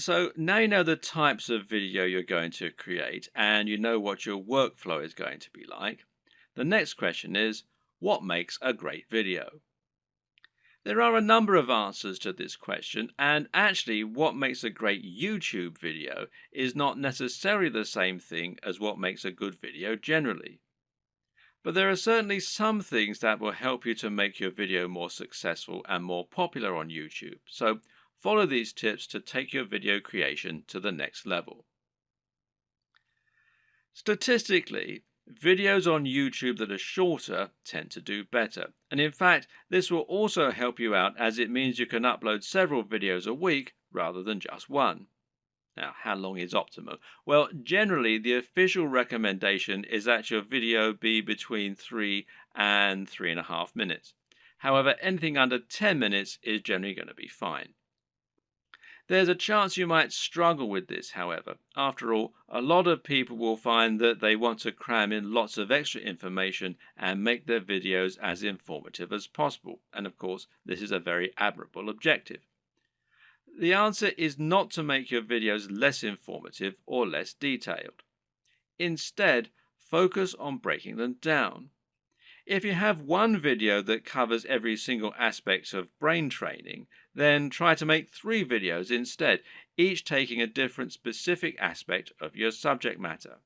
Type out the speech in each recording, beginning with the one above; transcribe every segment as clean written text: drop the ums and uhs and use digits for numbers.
So now you know the types of video you're going to create and you know what your workflow is going to be like. The next question is, what makes a great video? There are a number of answers to this question, and actually, what makes a great YouTube video is not necessarily the same thing as what makes a good video generally. But there are certainly some things that will help you to make your video more successful and more popular on YouTube. So follow these tips to take your video creation to the next level. Statistically, videos on YouTube that are shorter tend to do better. And in fact, this will also help you out as it means you can upload several videos a week rather than just one. Now, how long is optimal? Well, generally, the official recommendation is that your video be between 3 and 3.5 minutes. However, anything under 10 minutes is generally going to be fine. There's a chance you might struggle with this, however. After all, a lot of people will find that they want to cram in lots of extra information and make their videos as informative as possible. And of course, this is a very admirable objective. The answer is not to make your videos less informative or less detailed. Instead, focus on breaking them down. If you have one video that covers every single aspect of brain training, then try to make 3 videos instead, each taking a different specific aspect of your subject matter.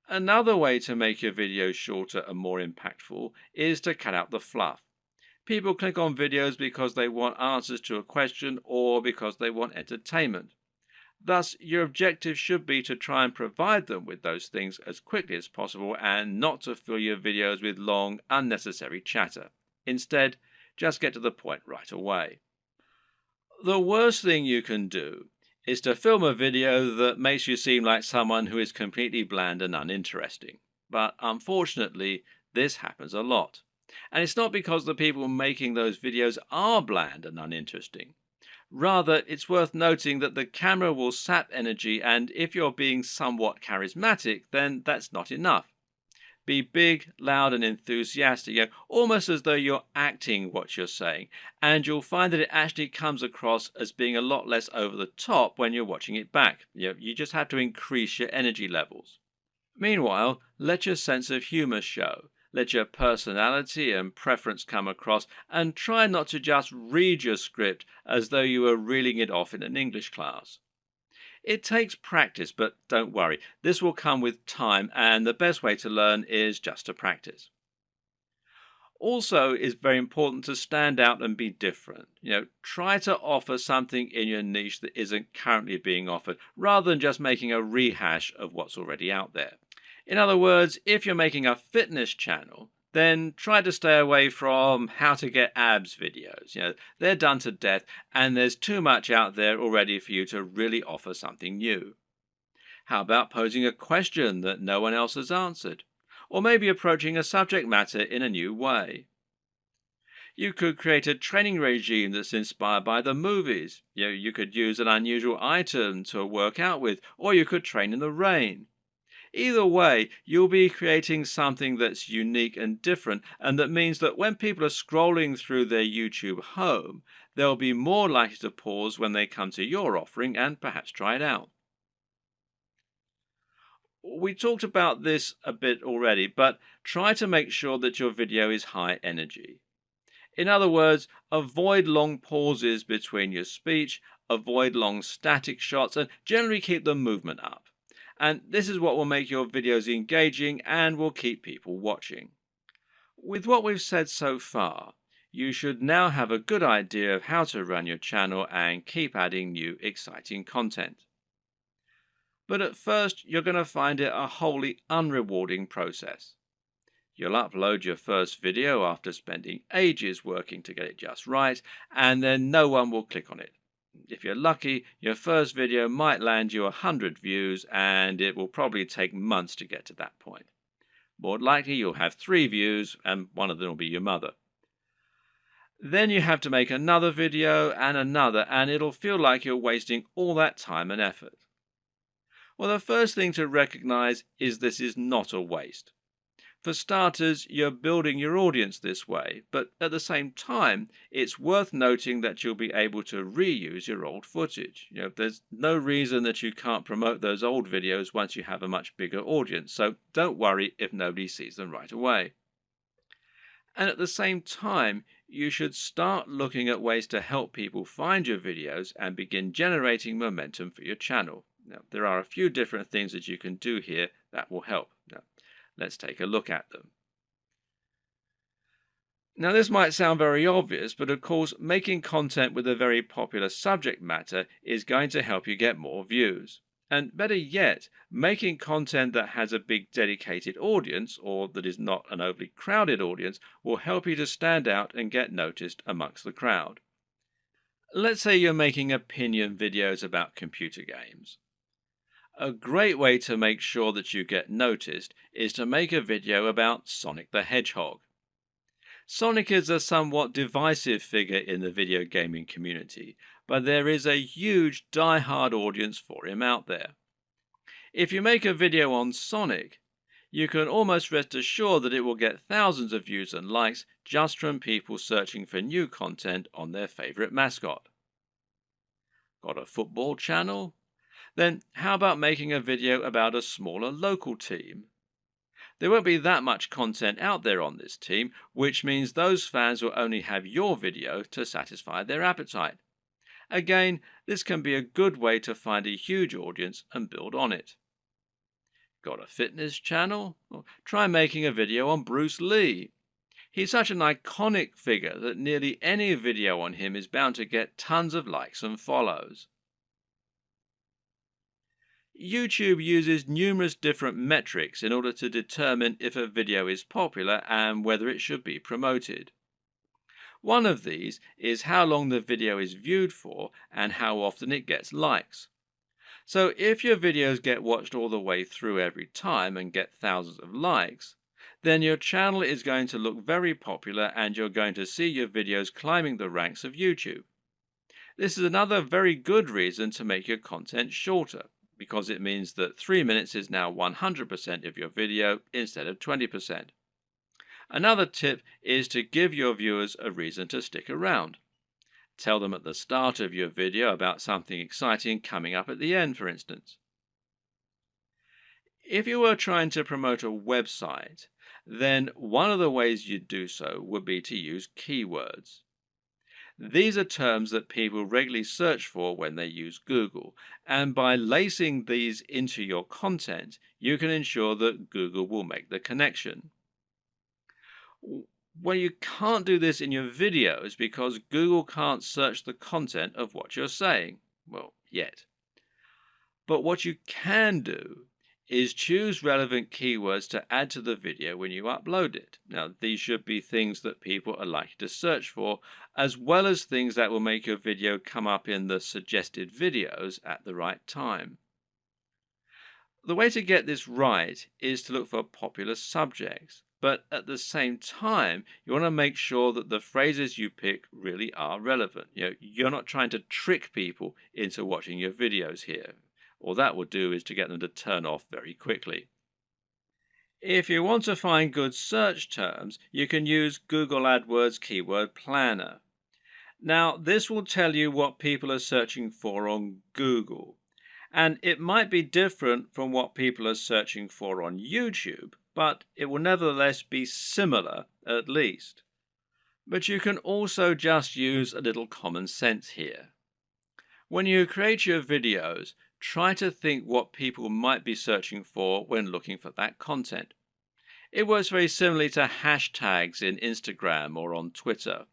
Another way to make your videos shorter and more impactful is to cut out the fluff. People click on videos because they want answers to a question or because they want entertainment. Thus, your objective should be to try and provide them with those things as quickly as possible and not to fill your videos with long, unnecessary chatter. Instead, just get to the point right away. The worst thing you can do is to film a video that makes you seem like someone who is completely bland and uninteresting. But unfortunately, this happens a lot. And it's not because the people making those videos are bland and uninteresting. Rather, it's worth noting that the camera will sap energy, and if you're being somewhat charismatic, then that's not enough. Be big, loud, and enthusiastic, almost as though you're acting what you're saying, and you'll find that it actually comes across as being a lot less over the top when you're watching it back. You just have to increase your energy levels. Meanwhile, let your sense of humor show. Let your personality and preference come across, and try not to just read your script as though you were reeling it off in an English class. It takes practice, but don't worry, this will come with time, and the best way to learn is just to practice. Also, it's very important to stand out and be different. Try to offer something in your niche that isn't currently being offered, rather than just making a rehash of what's already out there. In other words, if you're making a fitness channel, then try to stay away from how to get abs videos. They're done to death, and there's too much out there already for you to really offer something new. How about posing a question that no one else has answered? Or maybe approaching a subject matter in a new way. You could create a training regime that's inspired by the movies. You could use an unusual item to work out with, or you could train in the rain. Either way, you'll be creating something that's unique and different, and that means that when people are scrolling through their YouTube home, they'll be more likely to pause when they come to your offering and perhaps try it out. We talked about this a bit already, but try to make sure that your video is high energy. In other words, avoid long pauses between your speech, avoid long static shots, and generally keep the movement up. And this is what will make your videos engaging and will keep people watching. With what we've said so far, you should now have a good idea of how to run your channel and keep adding new exciting content. But at first, you're going to find it a wholly unrewarding process. You'll upload your first video after spending ages working to get it just right, and then no one will click on it. If you're lucky, your first video might land you 100 views, and it will probably take months to get to that point. More likely, you'll have 3 views, and one of them will be your mother. Then you have to make another video and another, and it'll feel like you're wasting all that time and effort. Well, the first thing to recognize is this is not a waste. For starters, you're building your audience this way, but at the same time, it's worth noting that you'll be able to reuse your old footage. There's no reason that you can't promote those old videos once you have a much bigger audience, so don't worry if nobody sees them right away. And at the same time, you should start looking at ways to help people find your videos and begin generating momentum for your channel. Now, there are a few different things that you can do here that will help. Now, let's take a look at them. Now, this might sound very obvious, but of course, making content with a very popular subject matter is going to help you get more views. And better yet, making content that has a big dedicated audience, or that is not an overly crowded audience, will help you to stand out and get noticed amongst the crowd. Let's say you're making opinion videos about computer games. A great way to make sure that you get noticed is to make a video about Sonic the Hedgehog. Sonic is a somewhat divisive figure in the video gaming community, but there is a huge die-hard audience for him out there. If you make a video on Sonic, you can almost rest assured that it will get thousands of views and likes just from people searching for new content on their favorite mascot. Got a football channel? Then how about making a video about a smaller local team? There won't be that much content out there on this team, which means those fans will only have your video to satisfy their appetite. Again, this can be a good way to find a huge audience and build on it. Got a fitness channel? Well, try making a video on Bruce Lee. He's such an iconic figure that nearly any video on him is bound to get tons of likes and follows. YouTube uses numerous different metrics in order to determine if a video is popular and whether it should be promoted. One of these is how long the video is viewed for and how often it gets likes. So if your videos get watched all the way through every time and get thousands of likes, then your channel is going to look very popular and you're going to see your videos climbing the ranks of YouTube. This is another very good reason to make your content shorter, because it means that 3 minutes is now 100% of your video instead of 20%. Another tip is to give your viewers a reason to stick around. Tell them at the start of your video about something exciting coming up at the end, for instance. If you were trying to promote a website, then one of the ways you'd do so would be to use keywords. These are terms that people regularly search for when they use Google, and by lacing these into your content, you can ensure that Google will make the connection. Well, you can't do this in your videos because Google can't search the content of what you're saying. Well, yet. But what you can do is choose relevant keywords to add to the video when you upload it. Now, these should be things that people are likely to search for, as well as things that will make your video come up in the suggested videos at the right time. The way to get this right is to look for popular subjects, but at the same time, you want to make sure that the phrases you pick really are relevant. You're not trying to trick people into watching your videos here. All that will do is to get them to turn off very quickly. If you want to find good search terms, you can use Google AdWords Keyword Planner. Now, this will tell you what people are searching for on Google, and it might be different from what people are searching for on YouTube, but it will nevertheless be similar at least. But you can also just use a little common sense here. When you create your videos, try to think what people might be searching for when looking for that content. It works very similarly to hashtags in Instagram or on Twitter.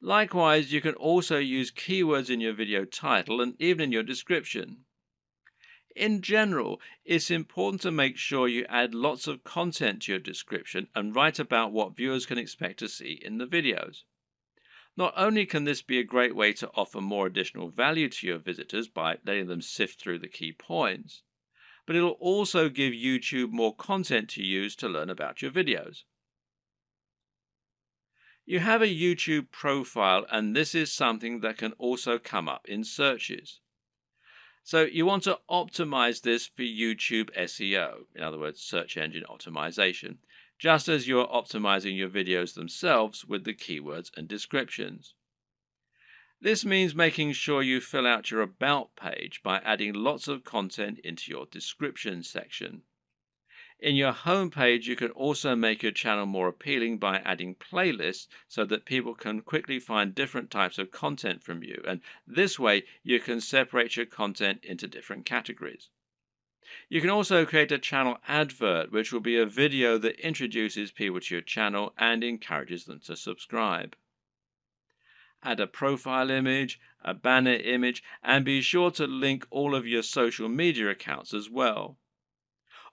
Likewise, you can also use keywords in your video title and even in your description. In general, it's important to make sure you add lots of content to your description and write about what viewers can expect to see in the videos. Not only can this be a great way to offer more additional value to your visitors by letting them sift through the key points, but it'll also give YouTube more content to use to learn about your videos. You have a YouTube profile, and this is something that can also come up in searches. So you want to optimize this for YouTube SEO, in other words, search engine optimization. just as you're optimizing your videos themselves with the keywords and descriptions. This means making sure you fill out your About page by adding lots of content into your description section. In your home page, you can also make your channel more appealing by adding playlists so that people can quickly find different types of content from you, and this way you can separate your content into different categories. You can also create a channel advert, which will be a video that introduces people to your channel and encourages them to subscribe. Add a profile image, a banner image, and be sure to link all of your social media accounts as well.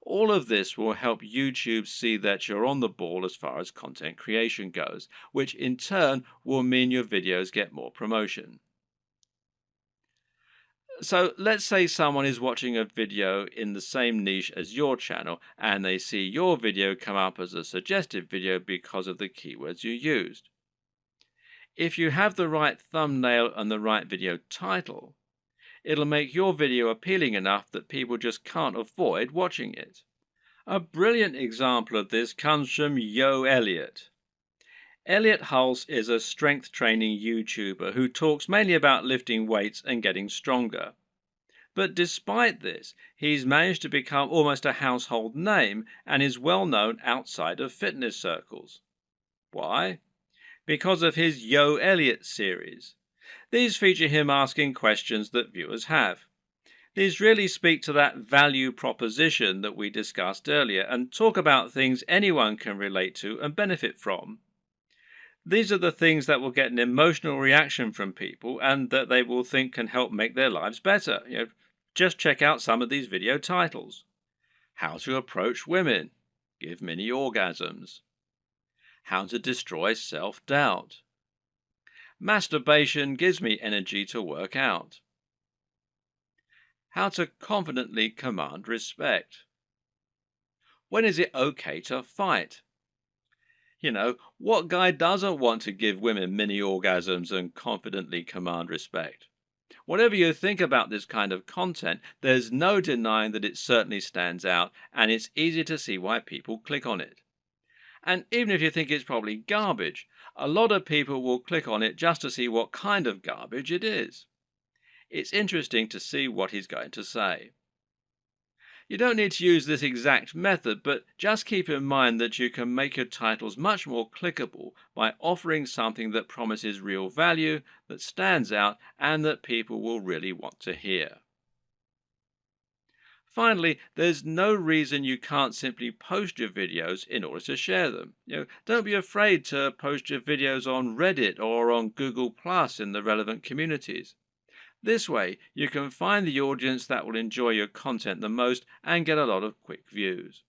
All of this will help YouTube see that you're on the ball as far as content creation goes, which in turn will mean your videos get more promotion. So let's say someone is watching a video in the same niche as your channel and they see your video come up as a suggested video because of the keywords you used. If you have the right thumbnail and the right video title, it'll make your video appealing enough that people just can't avoid watching it. A brilliant example of this comes from Yo Elliott. Elliott Hulse is a strength training YouTuber who talks mainly about lifting weights and getting stronger. But despite this, he's managed to become almost a household name and is well known outside of fitness circles. Why? Because of his Yo Elliott series. These feature him asking questions that viewers have. These really speak to that value proposition that we discussed earlier and talk about things anyone can relate to and benefit from. These are the things that will get an emotional reaction from people and that they will think can help make their lives better. Just check out some of these video titles. How to approach women. Give mini orgasms. How to destroy self-doubt. Masturbation gives me energy to work out. How to confidently command respect. When is it okay to fight? What guy doesn't want to give women mini orgasms and confidently command respect? Whatever you think about this kind of content, there's no denying that it certainly stands out, and it's easy to see why people click on it. And even if you think it's probably garbage, a lot of people will click on it just to see what kind of garbage it is. It's interesting to see what he's going to say. You don't need to use this exact method, but just keep in mind that you can make your titles much more clickable by offering something that promises real value, that stands out, and that people will really want to hear. Finally, there's no reason you can't simply post your videos in order to share them. Don't be afraid to post your videos on Reddit or on Google Plus in the relevant communities. This way, you can find the audience that will enjoy your content the most and get a lot of quick views.